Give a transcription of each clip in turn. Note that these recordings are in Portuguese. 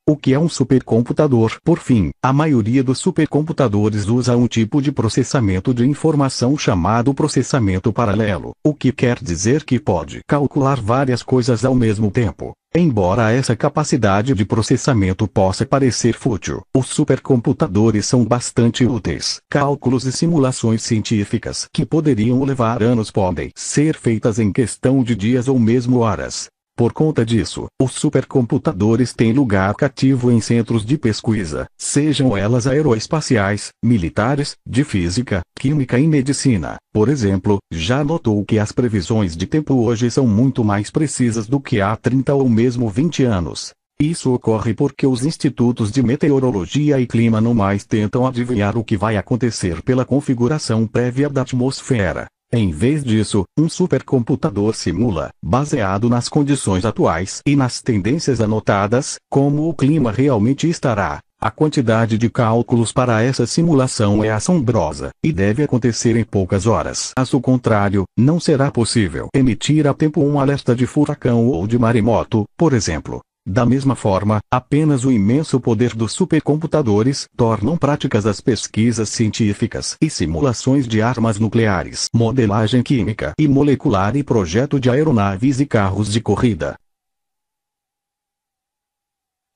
O que é um supercomputador? Por fim, a maioria dos supercomputadores usa um tipo de processamento de informação chamado processamento paralelo, o que quer dizer que pode calcular várias coisas ao mesmo tempo. Embora essa capacidade de processamento possa parecer fútil, os supercomputadores são bastante úteis. Cálculos e simulações científicas que poderiam levar anos podem ser feitas em questão de dias ou mesmo horas. Por conta disso, os supercomputadores têm lugar cativo em centros de pesquisa, sejam elas aeroespaciais, militares, de física, química e medicina. Por exemplo, já notou que as previsões de tempo hoje são muito mais precisas do que há 30 ou mesmo 20 anos. Isso ocorre porque os institutos de meteorologia e clima não mais tentam adivinhar o que vai acontecer pela configuração prévia da atmosfera. Em vez disso, um supercomputador simula, baseado nas condições atuais e nas tendências anotadas, como o clima realmente estará. A quantidade de cálculos para essa simulação é assombrosa, e deve acontecer em poucas horas. Caso contrário, não será possível emitir a tempo um alerta de furacão ou de maremoto, por exemplo. Da mesma forma, apenas o imenso poder dos supercomputadores tornam práticas as pesquisas científicas e simulações de armas nucleares, modelagem química e molecular e projeto de aeronaves e carros de corrida.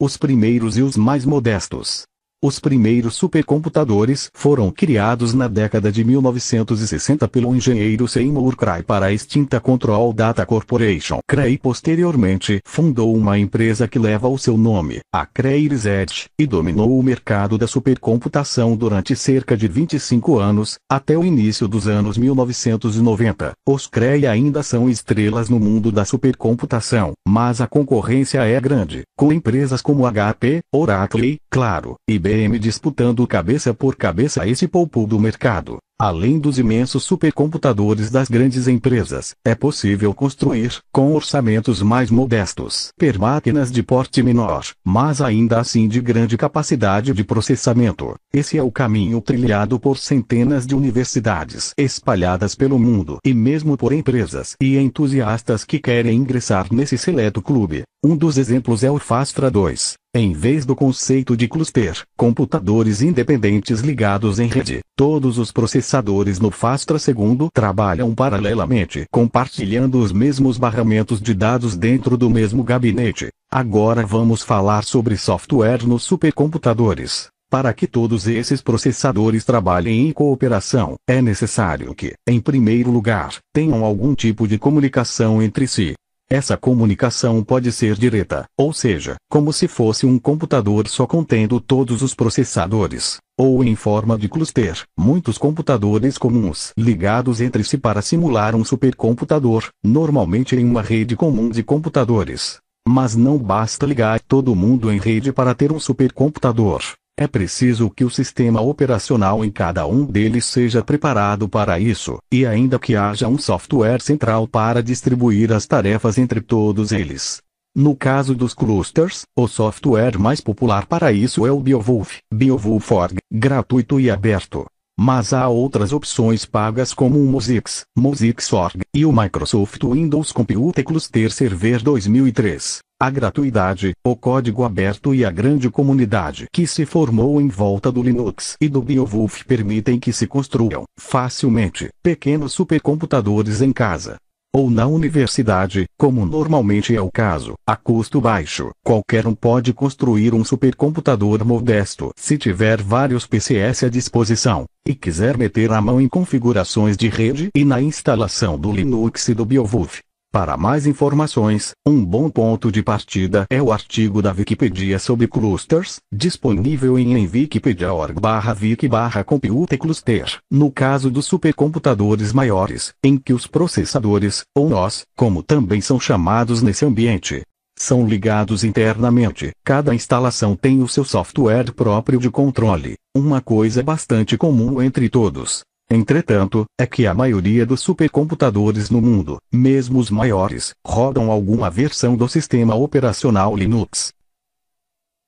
Os primeiros e os mais modestos. Os primeiros supercomputadores foram criados na década de 1960 pelo engenheiro Seymour Cray para a extinta Control Data Corporation. Cray posteriormente fundou uma empresa que leva o seu nome, a Cray Research, e dominou o mercado da supercomputação durante cerca de 25 anos, até o início dos anos 1990. Os Cray ainda são estrelas no mundo da supercomputação, mas a concorrência é grande, com empresas como HP, Oracle, claro, IBM disputando cabeça por cabeça esse polpo do mercado. Além dos imensos supercomputadores das grandes empresas, é possível construir, com orçamentos mais modestos, máquinas de porte menor, mas ainda assim de grande capacidade de processamento. Esse é o caminho trilhado por centenas de universidades espalhadas pelo mundo e mesmo por empresas e entusiastas que querem ingressar nesse seleto clube. Um dos exemplos é o Fastra 2. Em vez do conceito de cluster, computadores independentes ligados em rede, todos os processadores no Fastra 2 trabalham paralelamente, compartilhando os mesmos barramentos de dados dentro do mesmo gabinete. Agora vamos falar sobre software nos supercomputadores. Para que todos esses processadores trabalhem em cooperação, é necessário que, em primeiro lugar, tenham algum tipo de comunicação entre si. Essa comunicação pode ser direta, ou seja, como se fosse um computador só contendo todos os processadores, ou em forma de cluster, muitos computadores comuns ligados entre si para simular um supercomputador, normalmente em uma rede comum de computadores. Mas não basta ligar todo mundo em rede para ter um supercomputador. É preciso que o sistema operacional em cada um deles seja preparado para isso, e ainda que haja um software central para distribuir as tarefas entre todos eles. No caso dos clusters, o software mais popular para isso é o Beowulf, BeowulfOrg, gratuito e aberto. Mas há outras opções pagas como o Mosix, Mosix.org, e o Microsoft Windows Computer Cluster Server 2003. A gratuidade, o código aberto e a grande comunidade que se formou em volta do Linux e do Beowulf permitem que se construam, facilmente, pequenos supercomputadores em casa. Ou na universidade, como normalmente é o caso, a custo baixo. Qualquer um pode construir um supercomputador modesto se tiver vários PCs à disposição, e quiser meter a mão em configurações de rede e na instalação do Linux e do Beowulf. Para mais informações, um bom ponto de partida é o artigo da Wikipedia sobre clusters, disponível em wikipedia.org/wiki/computercluster. No caso dos supercomputadores maiores, em que os processadores, ou nós, como também são chamados nesse ambiente, são ligados internamente, cada instalação tem o seu software próprio de controle, uma coisa bastante comum entre todos. Entretanto, é que a maioria dos supercomputadores no mundo, mesmo os maiores, rodam alguma versão do sistema operacional Linux.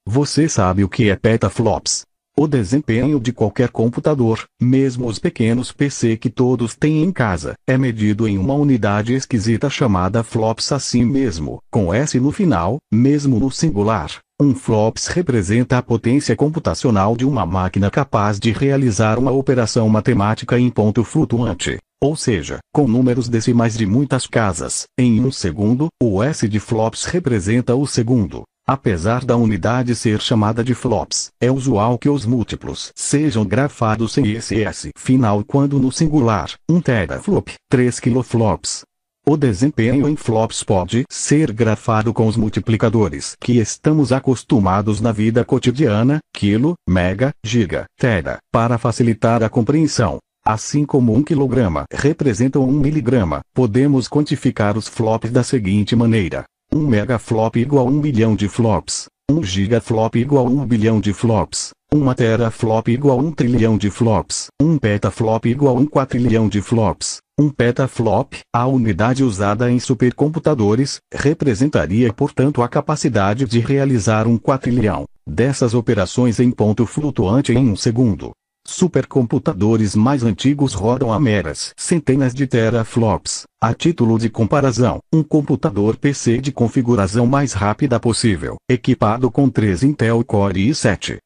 Você sabe o que é petaflops? O desempenho de qualquer computador, mesmo os pequenos PC que todos têm em casa, é medido em uma unidade esquisita chamada flops assim mesmo, com S no final, mesmo no singular. Um flops representa a potência computacional de uma máquina capaz de realizar uma operação matemática em ponto flutuante, ou seja, com números decimais de muitas casas, em um segundo. O S de flops representa o segundo. Apesar da unidade ser chamada de flops, é usual que os múltiplos sejam grafados sem esse S final quando no singular, 1 teraflop, 3 kiloflops. O desempenho em flops pode ser grafado com os multiplicadores que estamos acostumados na vida cotidiana, quilo, mega, giga, tera, para facilitar a compreensão. Assim como 1 quilograma representa 1 miligrama, podemos quantificar os flops da seguinte maneira. 1 megaflop igual a 1 bilhão de flops. 1 gigaflop igual a 1 bilhão de flops. 1 teraflop igual a 1 trilhão de flops. 1 petaflop igual a 1 quatrilhão de flops. 1 petaflop, a unidade usada em supercomputadores, representaria portanto a capacidade de realizar 1 quatrilhão dessas operações em ponto flutuante em um segundo. Supercomputadores mais antigos rodam a meras centenas de teraflops. A título de comparação, um computador PC de configuração mais rápida possível, equipado com 3 Intel Core i7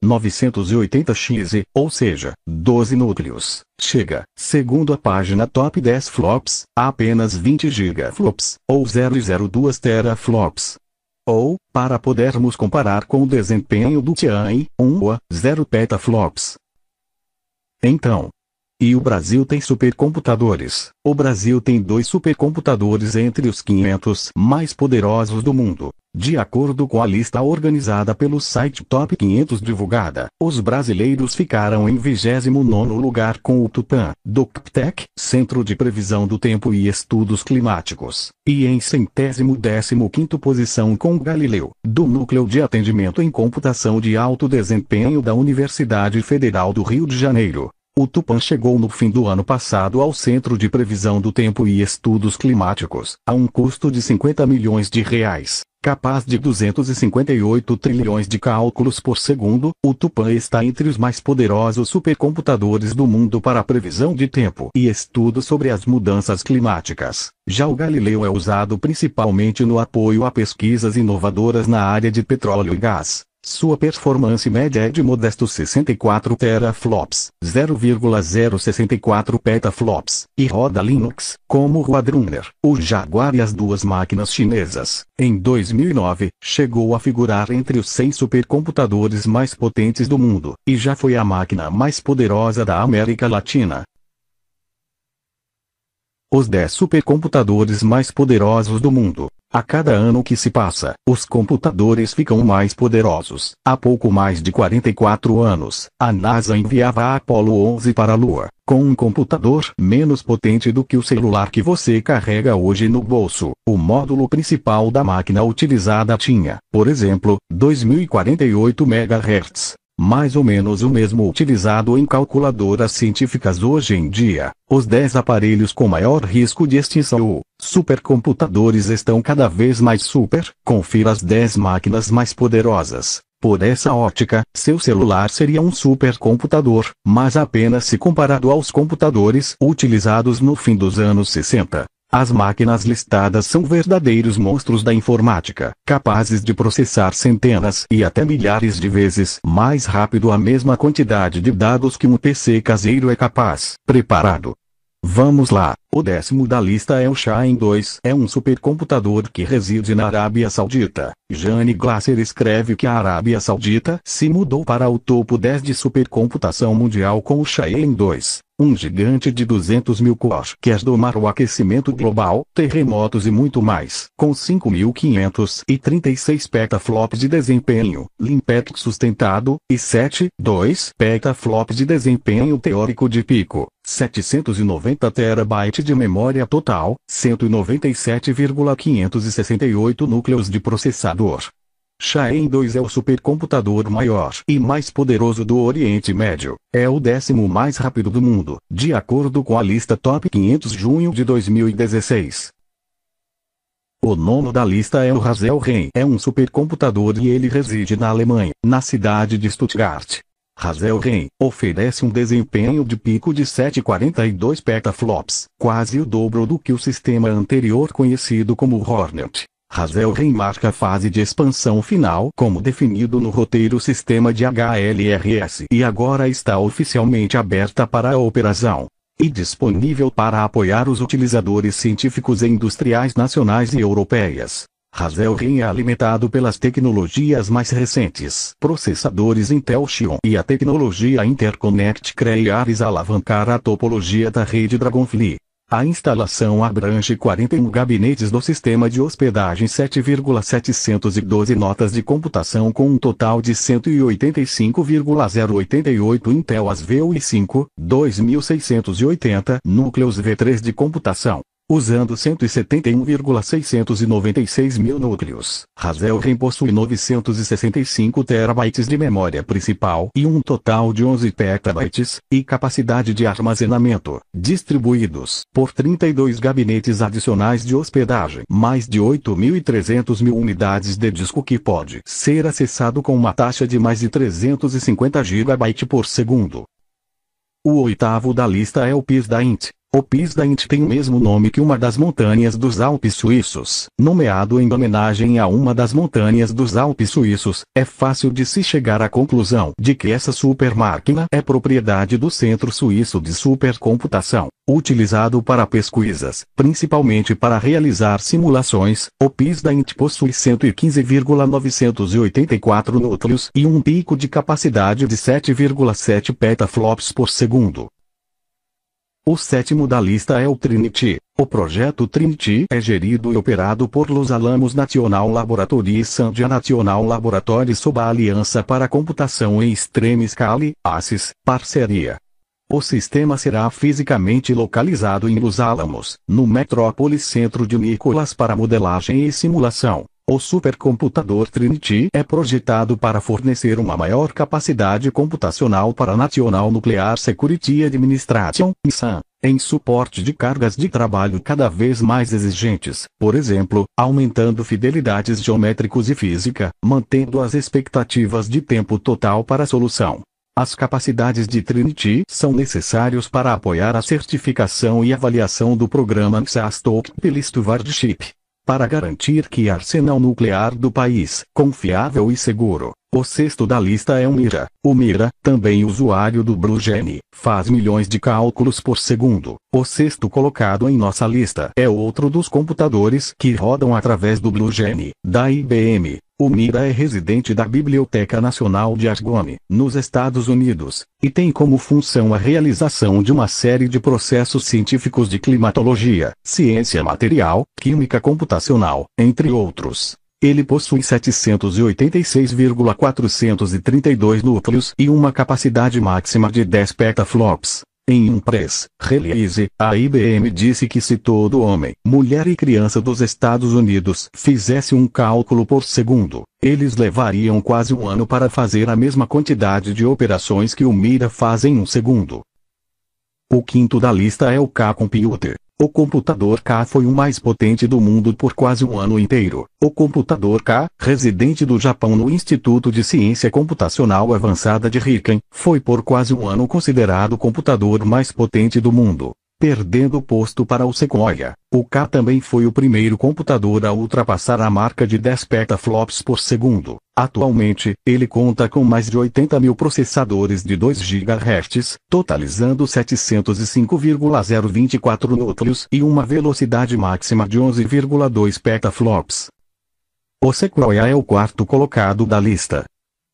980X, ou seja, 12 núcleos, chega, segundo a página Top 10 Flops, a apenas 20 gigaflops, ou 0,02 teraflops. Ou, para podermos comparar com o desempenho do Tianyi, 1 a 0 petaflops. Então, e o Brasil tem supercomputadores. O Brasil tem 2 supercomputadores entre os 500 mais poderosos do mundo. De acordo com a lista organizada pelo site Top 500 divulgada, os brasileiros ficaram em 29º lugar com o Tupã, do CPTEC, Centro de Previsão do Tempo e Estudos Climáticos, e em 115ª posição com o Galileu, do Núcleo de Atendimento em Computação de Alto Desempenho da Universidade Federal do Rio de Janeiro. O Tupã chegou no fim do ano passado ao Centro de Previsão do Tempo e Estudos Climáticos, a um custo de R$50 milhões, capaz de 258 trilhões de cálculos por segundo. O Tupã está entre os mais poderosos supercomputadores do mundo para a previsão de tempo e estudo sobre as mudanças climáticas. Já o Galileu é usado principalmente no apoio a pesquisas inovadoras na área de petróleo e gás. Sua performance média é de modestos 64 teraflops, 0,064 petaflops, e roda Linux, como o Roadrunner, o Jaguar e as 2 máquinas chinesas. Em 2009, chegou a figurar entre os 100 supercomputadores mais potentes do mundo, e já foi a máquina mais poderosa da América Latina. Os 10 supercomputadores mais poderosos do mundo. A cada ano que se passa, os computadores ficam mais poderosos. Há pouco mais de 44 anos, a NASA enviava a Apollo 11 para a Lua, com um computador menos potente do que o celular que você carrega hoje no bolso. O módulo principal da máquina utilizada tinha, por exemplo, 2048 MHz. Mais ou menos o mesmo utilizado em calculadoras científicas hoje em dia. Os 10 aparelhos com maior risco de extinção ou supercomputadores estão cada vez mais super. Confira as 10 máquinas mais poderosas. Por essa ótica, seu celular seria um supercomputador, mas apenas se comparado aos computadores utilizados no fim dos anos 60. As máquinas listadas são verdadeiros monstros da informática, capazes de processar centenas e até milhares de vezes mais rápido a mesma quantidade de dados que um PC caseiro é capaz. Preparado? Vamos lá. O 10º da lista é o Shaheen 2. É um supercomputador que reside na Arábia Saudita. Jane Glasser escreve que a Arábia Saudita se mudou para o topo 10 de supercomputação mundial com o Shaheen 2. Um gigante de 200 mil cores que quer domar o aquecimento global, terremotos e muito mais. Com 5.536 petaflops de desempenho, limpet sustentado, e 7,2 petaflops de desempenho teórico de pico. 790 terabytes de memória total, 197,568 núcleos de processador. Shaheen 2 é o supercomputador maior e mais poderoso do Oriente Médio. É o 10º mais rápido do mundo, de acordo com a lista Top 500 junho de 2016. O 9º da lista é o Hasel Ren. É um supercomputador e ele reside na Alemanha, na cidade de Stuttgart. Hasel Ren oferece um desempenho de pico de 742 petaflops, quase o dobro do que o sistema anterior conhecido como Hornet. Hazelden marca a fase de expansão final como definido no roteiro sistema de HLRS e agora está oficialmente aberta para a operação e disponível para apoiar os utilizadores científicos e industriais nacionais e europeias. Hazelden é alimentado pelas tecnologias mais recentes, processadores Intel Xeon e a tecnologia Interconnect Creares alavancar a topologia da rede Dragonfly. A instalação abrange 41 gabinetes do sistema de hospedagem 7,712 notas de computação com um total de 185,088 Intel ASVEO e 5, 2.680 núcleos V3 de computação, usando 171,696 mil núcleos. Hazelden possui 965 terabytes de memória principal e um total de 11 petabytes, e capacidade de armazenamento, distribuídos por 32 gabinetes adicionais de hospedagem, mais de 8.300 mil unidades de disco que pode ser acessado com uma taxa de mais de 350 GB por segundo. O oitavo da lista é o Piz da Int. O Piz da Int tem o mesmo nome que uma das montanhas dos Alpes suíços. Nomeado em homenagem a uma das montanhas dos Alpes suíços, é fácil de se chegar à conclusão de que essa supermáquina é propriedade do Centro Suíço de Supercomputação, utilizado para pesquisas, principalmente para realizar simulações. O Piz da Int possui 115,984 núcleos e um pico de capacidade de 7,7 petaflops por segundo. O sétimo da lista é o Trinity. O projeto Trinity é gerido e operado por Los Alamos National Laboratory e Sandia National Laboratory sob a Aliança para a Computação em Extreme Scale, ACES, parceria. O sistema será fisicamente localizado em Los Alamos, no Metropolis Centro de Nicholas para modelagem e simulação. O supercomputador Trinity é projetado para fornecer uma maior capacidade computacional para a National Nuclear Security Administration, NISA, em suporte de cargas de trabalho cada vez mais exigentes, por exemplo, aumentando fidelidades geométricos e física, mantendo as expectativas de tempo total para a solução. As capacidades de Trinity são necessárias para apoiar a certificação e avaliação do programa NISA Stockpile Stewardship, para garantir que o arsenal nuclear do país, confiável e seguro. O sexto da lista é o Mira. O Mira, também usuário do Blue Gene, faz milhões de cálculos por segundo. O sexto colocado em nossa lista é outro dos computadores que rodam através do Blue Gene, da IBM. O Mira é residente da Biblioteca Nacional de Argonne, nos Estados Unidos, e tem como função a realização de uma série de processos científicos de climatologia, ciência material, química computacional, entre outros. Ele possui 786,432 núcleos e uma capacidade máxima de 10 petaflops. Em um press release, a IBM disse que se todo homem, mulher e criança dos Estados Unidos fizesse um cálculo por segundo, eles levariam quase um ano para fazer a mesma quantidade de operações que o Mira faz em um segundo. O quinto da lista é o K-Computer. O computador K foi o mais potente do mundo por quase um ano inteiro. O computador K, residente do Japão no Instituto de Ciência Computacional Avançada de Riken, foi por quase um ano considerado o computador mais potente do mundo, perdendo o posto para o Sequoia. O K também foi o primeiro computador a ultrapassar a marca de 10 petaflops por segundo. Atualmente, ele conta com mais de 80 mil processadores de 2 GHz, totalizando 705,024 núcleos e uma velocidade máxima de 11,2 petaflops. O Sequoia é o quarto colocado da lista.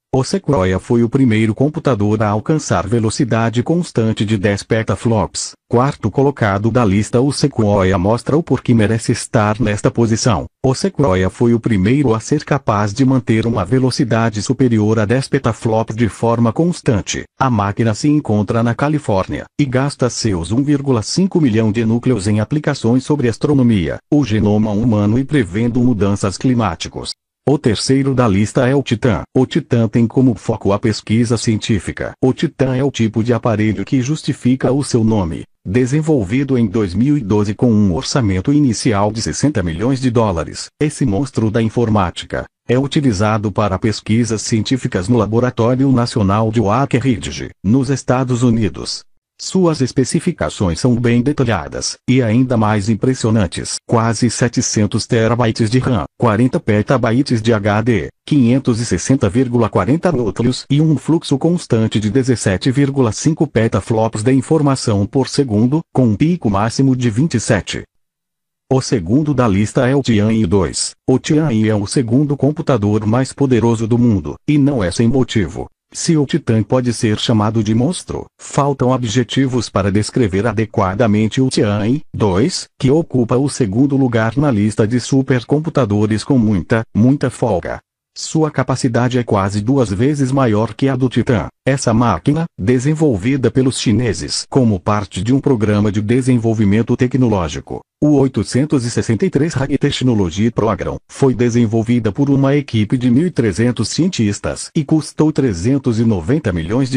O Sequoia foi o primeiro computador a alcançar velocidade constante de 10 petaflops. Quarto colocado da lista. O Sequoia mostra o porquê merece estar nesta posição. O Sequoia foi o primeiro a ser capaz de manter uma velocidade superior a 10 petaflops de forma constante. A máquina se encontra na Califórnia, e gasta seus 1,5 milhão de núcleos em aplicações sobre astronomia, o genoma humano e prevendo mudanças climáticas. O terceiro da lista é o Titan. O Titan tem como foco a pesquisa científica. O Titan é o tipo de aparelho que justifica o seu nome. Desenvolvido em 2012 com um orçamento inicial de 60 milhões de dólares, esse monstro da informática é utilizado para pesquisas científicas no Laboratório Nacional de Oak Ridge, nos Estados Unidos. Suas especificações são bem detalhadas, e ainda mais impressionantes. Quase 700 terabytes de RAM, 40 petabytes de HD, 560,40 núcleos e um fluxo constante de 17,5 petaflops de informação por segundo, com um pico máximo de 27. O segundo da lista é o Tianyi 2. O Tianyi é o segundo computador mais poderoso do mundo, e não é sem motivo. Se o Titã pode ser chamado de monstro, faltam adjetivos para descrever adequadamente o Tianyi 2, que ocupa o segundo lugar na lista de supercomputadores com muita folga. Sua capacidade é quase 2 vezes maior que a do Titã. Essa máquina, desenvolvida pelos chineses como parte de um programa de desenvolvimento tecnológico, o 863 High Technology Program, foi desenvolvida por uma equipe de 1.300 cientistas e custou $390 milhões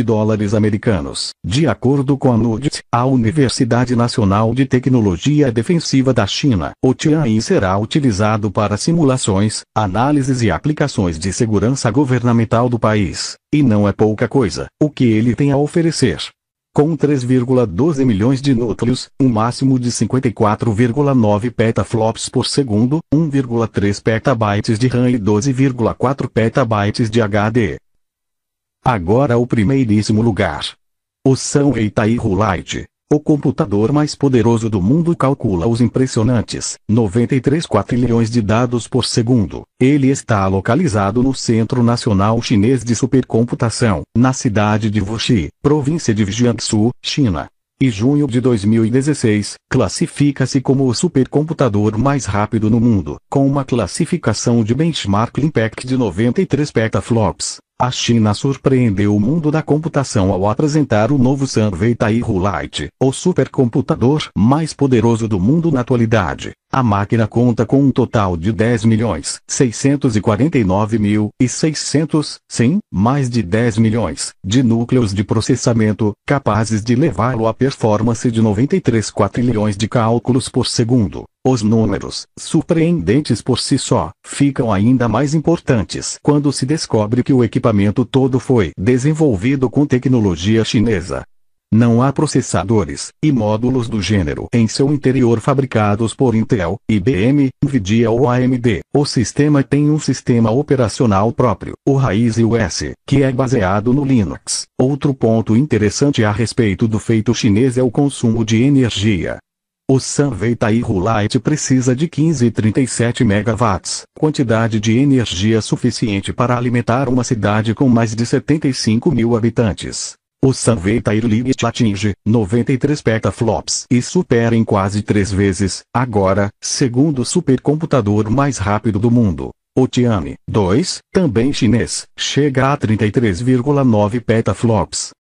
americanos. De acordo com a NUDT, a Universidade Nacional de Tecnologia Defensiva da China, o Tianyi será utilizado para simulações, análises e aplicações de segurança governamental do país. E não é pouca coisa, o que ele tem a oferecer. Com 3,12 milhões de núcleos, um máximo de 54,9 petaflops por segundo, 1,3 petabytes de RAM e 12,4 petabytes de HD. Agora o primeiríssimo lugar. O Sunway Taihu Lite. O computador mais poderoso do mundo calcula os impressionantes 93 quatrilhões de dados por segundo. Ele está localizado no Centro Nacional Chinês de Supercomputação, na cidade de Wuxi, província de Jiangsu, China. Em junho de 2016, classifica-se como o supercomputador mais rápido no mundo, com uma classificação de Benchmark Impact de 93 petaflops. A China surpreendeu o mundo da computação ao apresentar o novo Sunway Taihu Lite, o supercomputador mais poderoso do mundo na atualidade. A máquina conta com um total de 10.649.600, sim, mais de 10 milhões, de núcleos de processamento, capazes de levá-lo a performance de 93 quatrilhões de cálculos por segundo. Os números, surpreendentes por si só, ficam ainda mais importantes quando se descobre que o equipamento todo foi desenvolvido com tecnologia chinesa. Não há processadores e módulos do gênero em seu interior fabricados por Intel, IBM, Nvidia ou AMD. O sistema tem um sistema operacional próprio, o Ryzen OS, que é baseado no Linux. Outro ponto interessante a respeito do feito chinês é o consumo de energia. O Sunway Taihu Lite precisa de 15,37 megawatts, quantidade de energia suficiente para alimentar uma cidade com mais de 75 mil habitantes. O Sunway Taihu Lite atinge 93 petaflops e supera em quase 3 vezes, agora, segundo supercomputador mais rápido do mundo. O Tianyi 2, também chinês, chega a 33,9 petaflops.